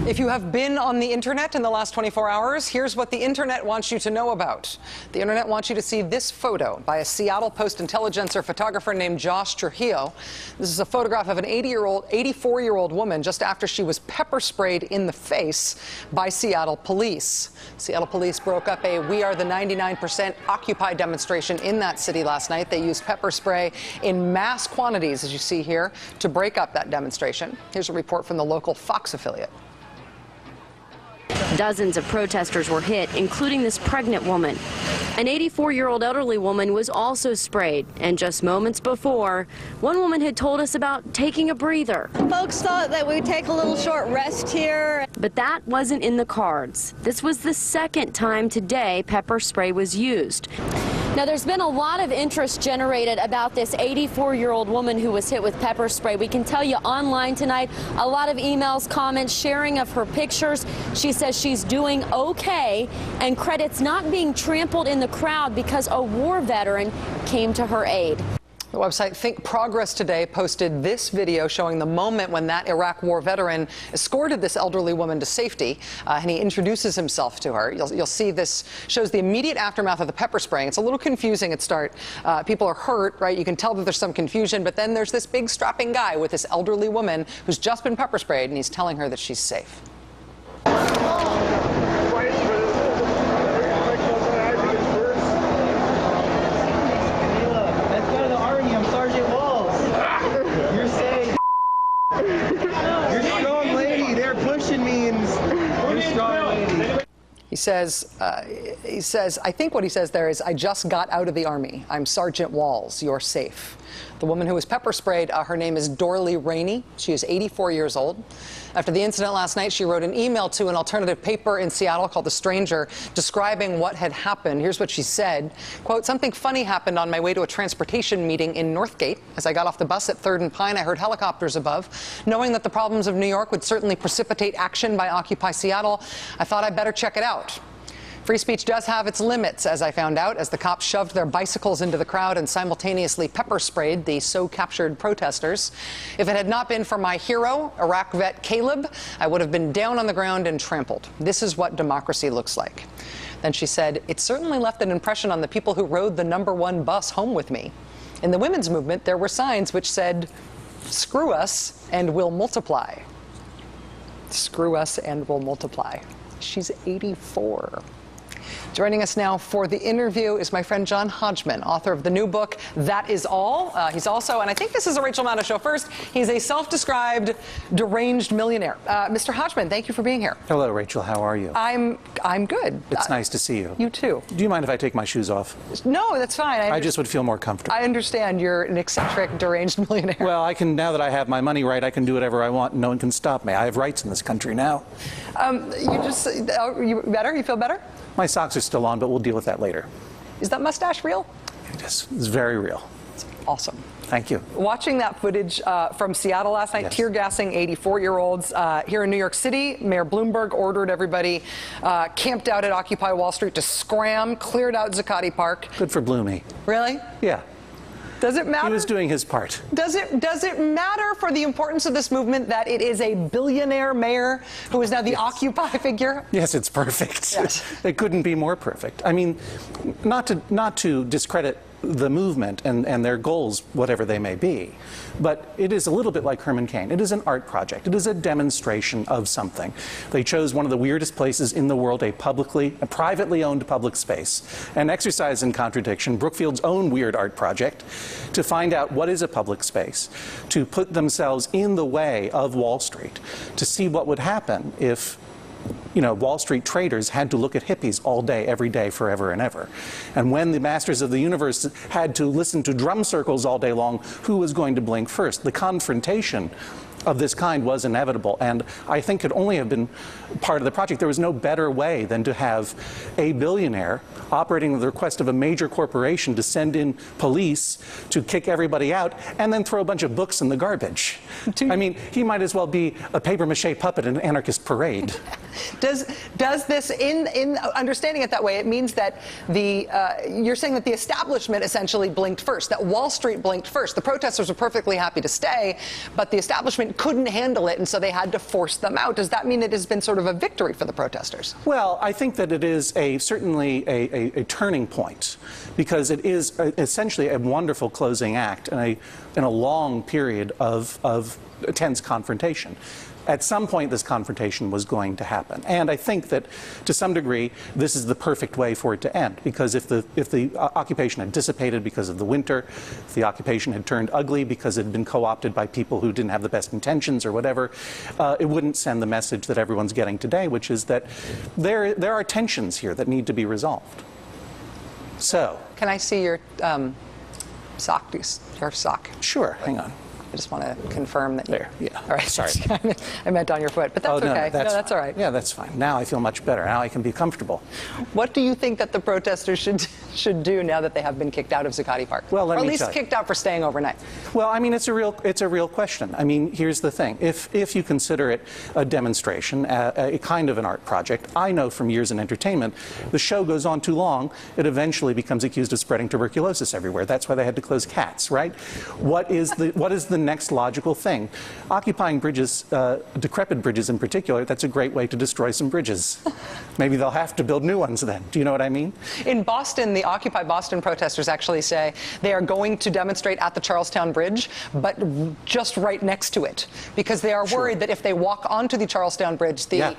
If you have been on the internet in the last 24 hours, here's what the internet wants you to know about. The internet wants you to see this photo by a Seattle Post-Intelligencer photographer named Josh Trujillo. This is a photograph of an 84-year-old woman just after she was pepper sprayed in the face by Seattle police. Seattle police broke up a We Are the 99% Occupy demonstration in that city last night. They used pepper spray in mass quantities, as you see here, to break up that demonstration. Here's a report from the local Fox affiliate. Dozens of protesters were hit, including this pregnant woman. An 84-year-old elderly woman was also sprayed, and just moments before, one woman had told us about taking a breather. Folks thought that we'd take a little short rest here. But that wasn't in the cards. This was the second time today pepper spray was used. Now, there's been a lot of interest generated about this 84-year-old woman who was hit with pepper spray. We can tell you online tonight, a lot of emails, comments, sharing of her pictures. She says she's doing okay and credits not being trampled in the crowd because a war veteran came to her aid. The website Think Progress today posted this video showing the moment when that Iraq War veteran escorted this elderly woman to safety, and he introduces himself to her. You'll see this shows the immediate aftermath of the pepper spraying. It's a little confusing at start. People are hurt, right? You can tell that there's some confusion, but then there's this big strapping guy with this elderly woman who's just been pepper sprayed, and he's telling her that she's safe. He says, I think what he says there is, I just got out of the Army. I'm Sergeant Walls. You're safe. The woman who was pepper sprayed, her name is Dorli Rainey. She is 84 years old. After the incident last night, she wrote an email to an alternative paper in Seattle called The Stranger, describing what had happened. Here's what she said. Quote, something funny happened on my way to a transportation meeting in Northgate. As I got off the bus at 3rd and Pine, I heard helicopters above. Knowing that the problems of New York would certainly precipitate action by Occupy Seattle, I thought I'd better check it out. Free speech does have its limits, as I found out, as the cops shoved their bicycles into the crowd and simultaneously pepper sprayed the so-captured protesters. If it had not been for my hero, Iraq vet Caleb, I would have been down on the ground and trampled. This is what democracy looks like. Then she said, it certainly left an impression on the people who rode the #1 bus home with me. In the women's movement, there were signs which said, screw us and we'll multiply. Screw us and we'll multiply. She's 84. Joining us now for the interview is my friend John Hodgman, author of the new book, That Is All. He's also, and I think this is a Rachel Maddow show first, he's a self-described deranged millionaire. Mr. Hodgman, thank you for being here. Hello, Rachel. How are you? I'm good. It's nice to see you. You too. Do you mind if I take my shoes off? No, that's fine. I just would feel more comfortable. I understand you're an eccentric, deranged millionaire. Well, now that I have my money right, I can do whatever I want and no one can stop me. I have rights in this country now. You better? You feel better? My socks are still on, but we'll deal with that later. Is that mustache real? It is. It's very real. It's awesome. Thank you. Watching that footage from Seattle last night, yes. Tear gassing 84-year-olds. Here in New York City, Mayor Bloomberg ordered everybody camped out at Occupy Wall Street to scram, cleared out Zuccotti Park. Good for Bloomy. Really? Yeah. Does it matter? He was doing his part. Does it matter for the importance of this movement that it is a billionaire mayor who is now the Occupy figure? Yes, it's perfect. Yes. It couldn't be more perfect. I mean, not to discredit the movement and their goals, whatever they may be, but it is a little bit like Herman Cain. It is an art project. It is a demonstration of something. They chose one of the weirdest places in the world, a privately owned public space, an exercise in contradiction, Brookfield's own weird art project, to find out what is a public space, to put themselves in the way of Wall Street, to see what would happen if Wall Street traders had to look at hippies all day, every day, forever and ever. And when the masters of the universe had to listen to drum circles all day long, who was going to blink first? The confrontation of this kind was inevitable, and I think could only have been part of the project. There was no better way than to have a billionaire operating at the request of a major corporation to send in police to kick everybody out and then throw a bunch of books in the garbage. I mean, he might as well be a papier-mâché puppet in an anarchist parade. Does this, in understanding it that way, it means that you're saying that the establishment essentially blinked first, that Wall Street blinked first. The protesters were perfectly happy to stay, but the establishment couldn't handle it, and so they had to force them out. Does that mean it has been sort of a victory for the protesters? Well, I think that it is certainly a turning point, because it is essentially a wonderful closing act in a long period of tense confrontation. At some point, this confrontation was going to happen. And I think that, to some degree, this is the perfect way for it to end. Because if the occupation had dissipated because of the winter, if the occupation had turned ugly because it had been co-opted by people who didn't have the best intentions or whatever, it wouldn't send the message that everyone's getting today, which is that there are tensions here that need to be resolved. So. Can I see your sock? Your sock? Sure, hang on. I just want to confirm that there. Yeah. All right. Sorry. I meant on your foot, but that's okay. No, that's all right. Yeah, that's fine. Now I feel much better. Now I can be comfortable. What do you think that the protesters should do now that they have been kicked out of Zuccotti Park? Well, or at least kicked out for staying overnight. Well, I mean, it's a real question. I mean, here's the thing: if you consider it a demonstration, a kind of an art project, I know from years in entertainment, the show goes on too long, it eventually becomes accused of spreading tuberculosis everywhere. That's why they had to close Cats, right? What is the next logical thing? Occupying bridges, decrepit bridges in particular, that's a great way to destroy some bridges. Maybe they'll have to build new ones then. Do you know what I mean? In Boston, the Occupy Boston protesters actually say they are going to demonstrate at the Charlestown Bridge, but just right next to it, because they are worried that if they walk onto the Charlestown Bridge, the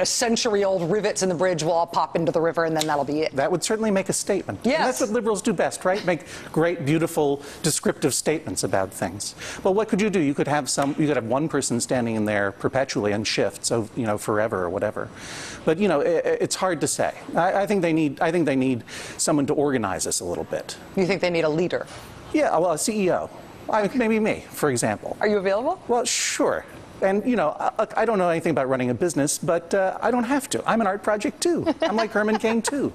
century-old rivets in the bridge will all pop into the river, and then that'll be it. That would certainly make a statement. Yes. And that's what liberals do best, right? Make great, beautiful, descriptive statements about things. But what could you do? You could have one person standing in there perpetually in shifts, so forever or whatever. But it's hard to say. I think they need someone to organize this a little bit. You think they need a leader? Yeah, well, a CEO. Maybe me, for example. Are you available? Well, sure. And, I don't know anything about running a business, but I don't have to. I'm an art project, too. I'm like Herman Cain, too.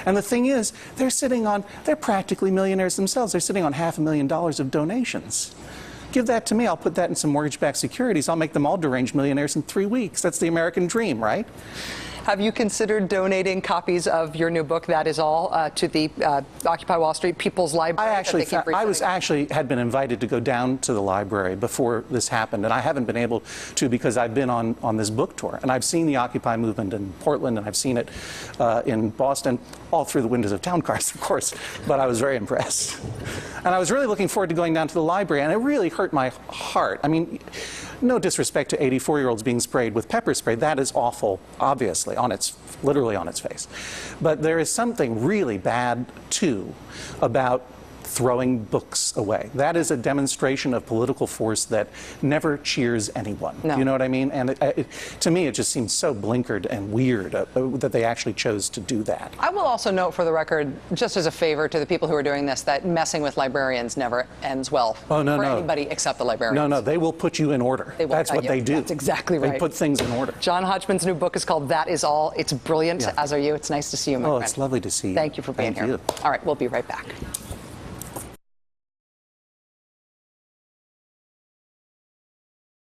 And the thing is, they're practically millionaires themselves. They're sitting on $500,000 of donations. Give that to me. I'll put that in some mortgage-backed securities. I'll make them all deranged millionaires in 3 weeks. That's the American dream, right? Have you considered donating copies of your new book, That Is All, to the Occupy Wall Street People's Library? I had been invited to go down to the library before this happened, and I haven't been able to because I've been on this book tour. And I've seen the Occupy movement in Portland, and I've seen it in Boston, all through the windows of town cars, of course. But I was very impressed. And I was really looking forward to going down to the library, and it really hurt my heart. I mean, no disrespect to 84-year-olds being sprayed with pepper spray. That is awful, obviously, literally on its face. But there is something really bad, too, about throwing books away. That is a demonstration of political force that never cheers anyone. No. You know what I mean? And to me, it just seems so blinkered and weird that they actually chose to do that. I will also note, for the record, just as a favor to the people who are doing this, that messing with librarians never ends well for anybody except the librarians. No, they will put you in order. That's what they do. That's exactly right. They put things in order. John Hodgman's new book is called That Is All. It's brilliant, as are you. It's nice to see you, my friend. Oh, it's lovely to see you. Thank you for being here. You. All right, we'll be right back.